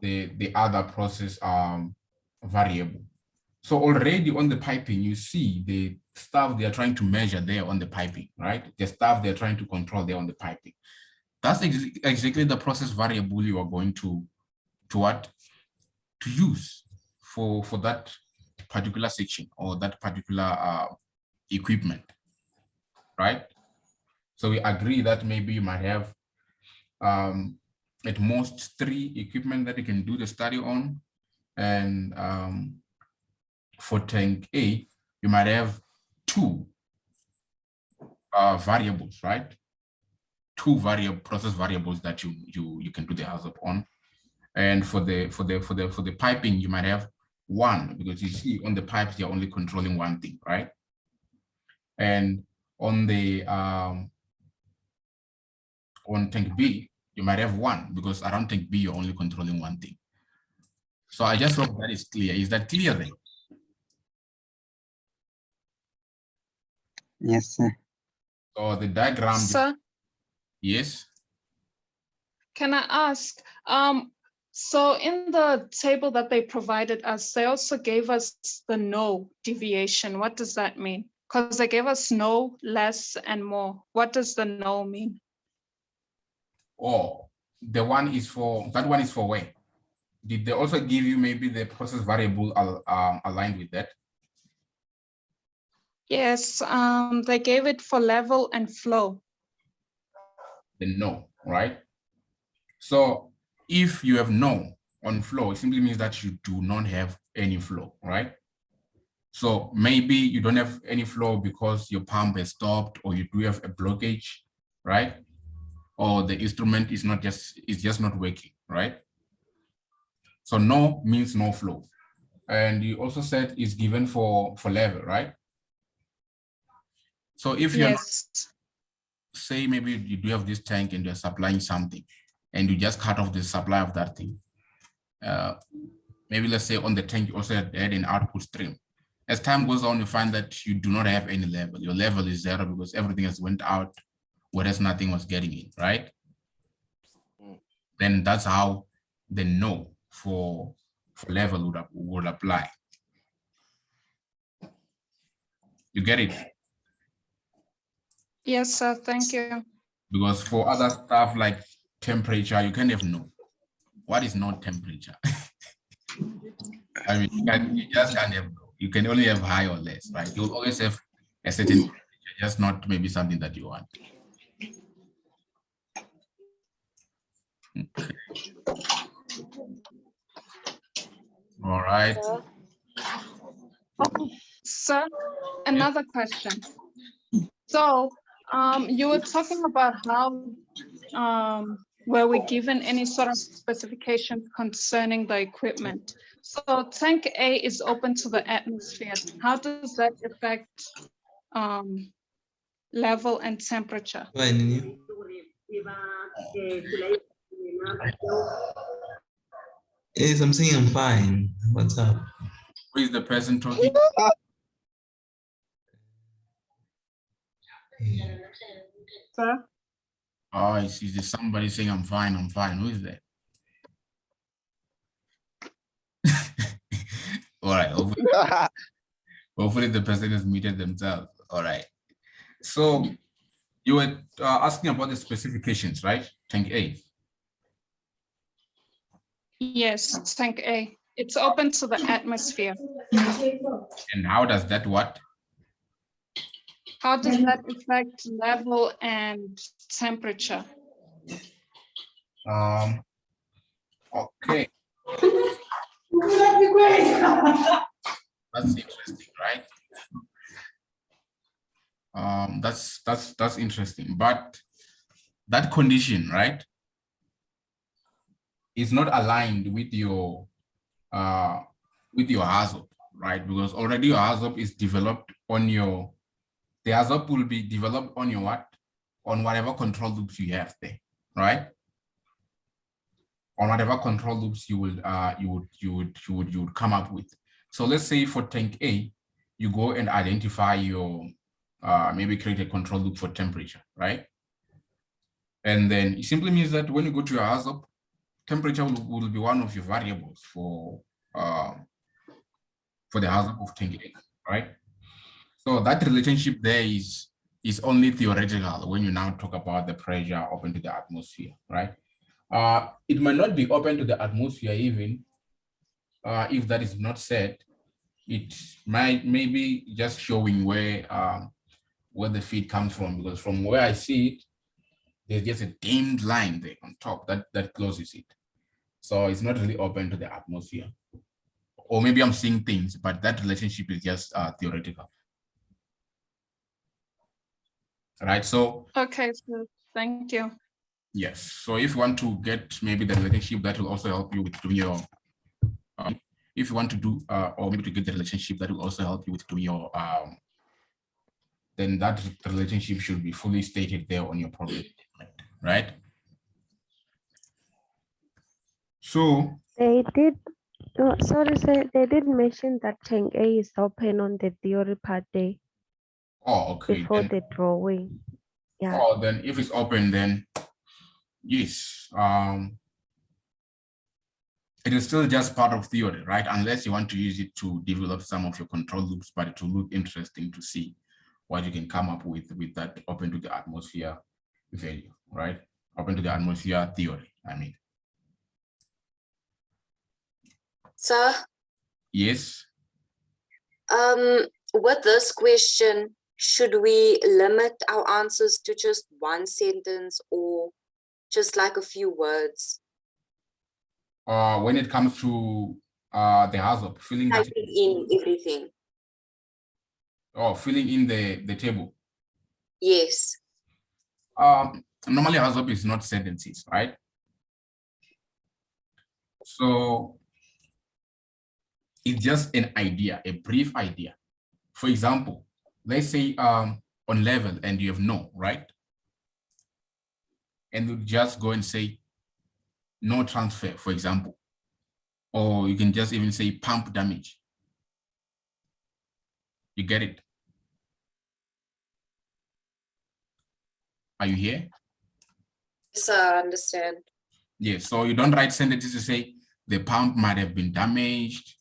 the other process variable. So already on the piping, you see the stuff they are trying to measure there on the piping, right? The stuff they're trying to control there on the piping. That's exactly the process variable you are going to use for that particular section or that particular equipment, right? So we agree that maybe you might have at most 3 equipment that you can do the study on, and for tank A, you might have 2 variables, right? 2 process variables that you can do the Hazop on, and for the piping, you might have 1, because you see on the pipes you're only controlling 1 thing, right? And on the on tank B, you might have 1, because around tank B you're only controlling 1 thing. So I just hope that is clear. Is that clear then? Yes, sir. So the diagram. Sir, Yes. can I ask, so in the table that they provided us, they also gave us the no deviation. What does that mean? Because they gave us no, less, and more. What does the no mean? Oh, the one is for, that one is for where? Did they also give you maybe the process variable aligned with that? Yes, they gave it for level and flow. The no, right? So if you have no on flow, it simply means that you do not have any flow, right? So maybe you don't have any flow because your pump has stopped, or you do have a blockage, right? Or the instrument is just not working, right? So no means no flow. And you also said it's given for level, right? So if you're Yes. say maybe you do have this tank and you're supplying something, and you just cut off the supply of that thing. Maybe let's say on the tank you also had an output stream. As time goes on, you find that you do not have any level. Your level is 0 because everything has went out, whereas nothing was getting in, right? Then that's how the no for level would apply. You get it? Yes, sir. Thank you. Because for other stuff like temperature, you can have no. What is not temperature? I mean, you just can't have no. You can only have high or less, right? You'll always have a certain temperature, just not maybe something that you want. Okay. All right. Sir, another question. So you were talking about how were we given any sort of specifications concerning the equipment? So tank A is open to the atmosphere. How does that affect level and temperature? Yes, I'm saying I'm fine. What's up? Who is the person talking? Sir? Oh, I see. There's somebody saying I'm fine, I'm fine. Who is that? All right. Hopefully the person has muted themselves. All right. So you were asking about the specifications, right? Tank A. Yes, tank A. It's open to the atmosphere. And how does that what? How does that affect level and temperature? Okay. That's interesting, right? That's interesting, but that condition, right, is not aligned with your Hazop, right? Because already your Hazop is developed on your, the Hazop will be developed on your what? On whatever control loops you have there, right? On whatever control loops you would come up with. So let's say for tank A, you go and identify your maybe create a control loop for temperature, right? And then it simply means that when you go to your Hazop, temperature will be one of your variables for the Hazop of tank A, right? So that relationship there is only theoretical when you now talk about the pressure open to the atmosphere, right? It might not be open to the atmosphere even if that is not said. It might maybe just showing where the feed comes from, because from where I see it, there's just a dimmed line there on top that closes it. So it's not really open to the atmosphere. Or maybe I'm seeing things, but that relationship is just theoretical. Right, so. Okay, so thank you. Yes, so if you want to get maybe the relationship that will also help you with doing your, if you want to do, or maybe to get the relationship that will also help you with doing your, then that relationship should be fully stated there on your problem, right? So They did, oh, sorry, sir, they did mention that tank A is open on the theory part day okay. before Then, the drawing. Yeah. then if it's open, then yes, it is still just part of theory, right? Unless you want to use it to develop some of your control loops, but it will look interesting to see what you can come up with that open to the atmosphere value, right? Open to the atmosphere theory, I mean. Sir, Yes. with this question, should we limit our answers to just one sentence or just like a few words? When it comes to the Hazop, filling that Typing in everything. filling in the table. Yes. Normally Hazop is not sentences, right? So it's just an idea, a brief idea. For example, let's say on level and you have no, right? And you just go and say no transfer, for example. Or you can just even say pump damage. You get it? Are you here? Yes, I understand. Yes, so you don't write sentences to say the pump might have been damaged.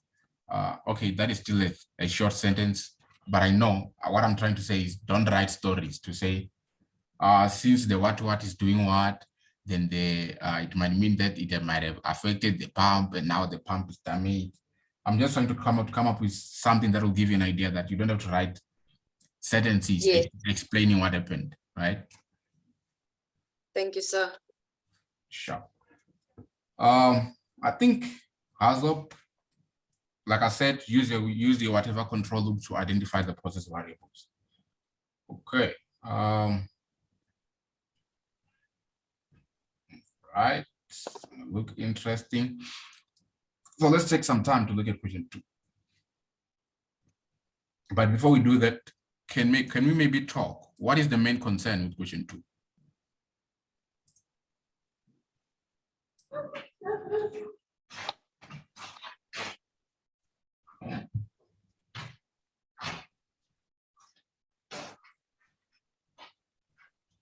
Okay, that is still a short sentence, but I know what I'm trying to say is don't write stories to say, since the what is doing what, then it might mean that it might have affected the pump and now the pump is damaged. I'm just trying to come up with something that will give you an idea that you don't have to write sentences Yes. explaining what happened, right? Thank you, sir. Sure. I think Hazop, like I said, use your whatever control loop to identify the process variables. Okay. Right. Look interesting. So let's take some time to look at question 2. But before we do that, can we maybe talk? What is the main concern with question 2?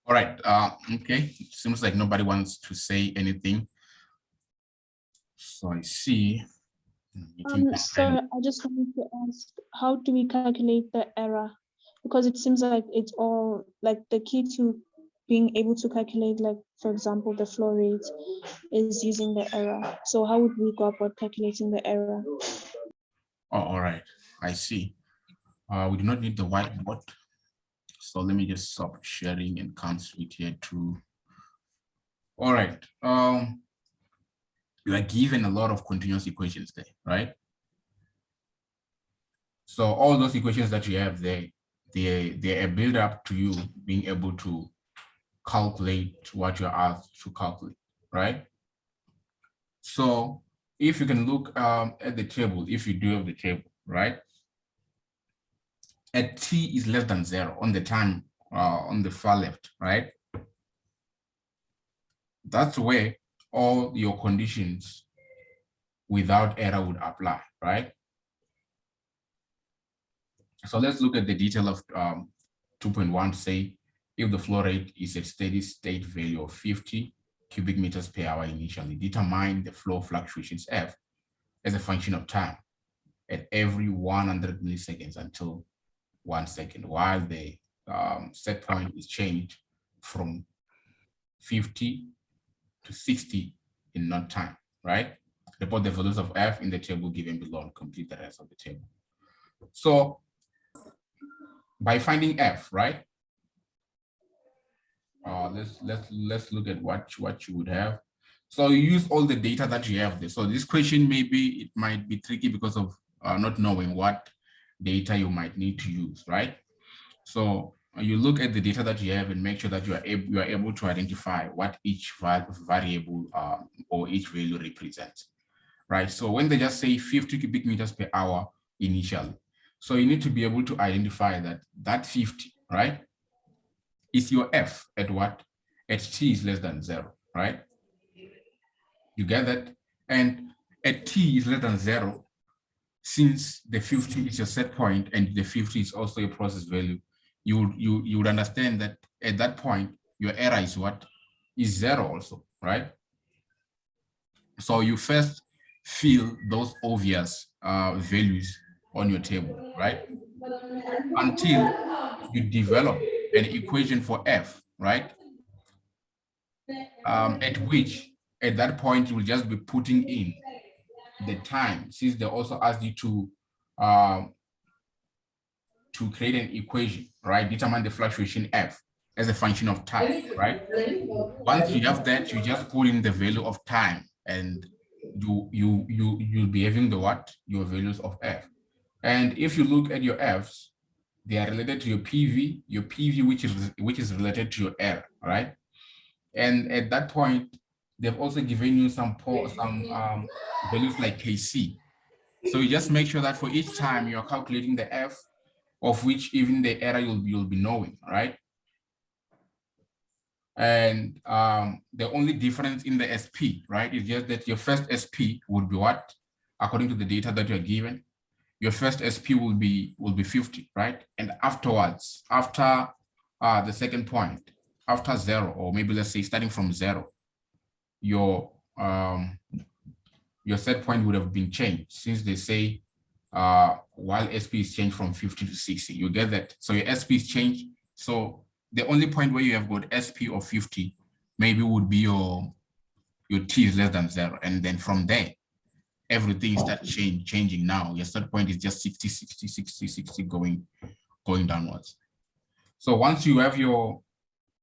All right. Okay. It seems like nobody wants to say anything. So I see. Sir, I just wanted to ask, how do we calculate the error? Because it seems like it's all like the key to being able to calculate, like, for example, the flow rate is using the error. So how would we go about calculating the error? Oh, all right. I see. We do not need the whiteboard. So let me just stop sharing and cancel it here too. All right. You are given a lot of continuous equations there, right? So all those equations that you have there, they're a build up to you being able to calculate what you're asked to calculate, right? So if you can look at the table, if you do have the table, right? At t is less than 0 on the time on the far left, right? That's where all your conditions without error would apply, right? So let's look at the detail of 2.1, say if the flow rate is a steady state value of 50 cubic meters per hour initially. Determine the flow fluctuations F as a function of time at every 100 milliseconds until 1 second, while the set point is changed from 50 to 60 in not time, right? Report the values of F in the table given below and complete the rest of the table. So by finding F, right? Let's look at what you would have. So you use all the data that you have there. So this question, maybe it might be tricky because of not knowing what data you might need to use, right? So you look at the data that you have and make sure that you are able to identify what each variable or each value represents, right? So when they just say 50 cubic meters per hour initially, so you need to be able to identify that 50, right, is your F at what? At t is less than 0, right? You get that? And at t is less than 0, since the 50 is your set point and the 50 is also your process value, you would understand that at that point, your error is what? Is 0 also, right? So you first fill those obvious values on your table, right? Until you develop an equation for F, right? At that point, you will just be putting in the time, since they also asked you to create an equation, right? Determine the fluctuation F as a function of time, right? Once you have that, you just put in the value of time, and you'll be having the what? Your values of F. And if you look at your Fs, they are related to your PV, which is related to your error, right? And at that point, they've also given you some values like Kc. So you just make sure that for each time you're calculating the F, of which even the error you'll be knowing, right? And the only difference in the SP, right, is just that your first SP would be what? According to the data that you're given, your first SP will be 50, right? And afterwards, after the second point, after 0, or maybe let's say starting from 0, your set point would have been changed, since they say while SP is changed from 50 to 60. You get that? So your SP is changed. So the only point where you have got SP of 50 maybe would be your T is less than 0. And then from there, everything starts changing now. Your set point is just 60, 60, 60, 60 going downwards. So once you have your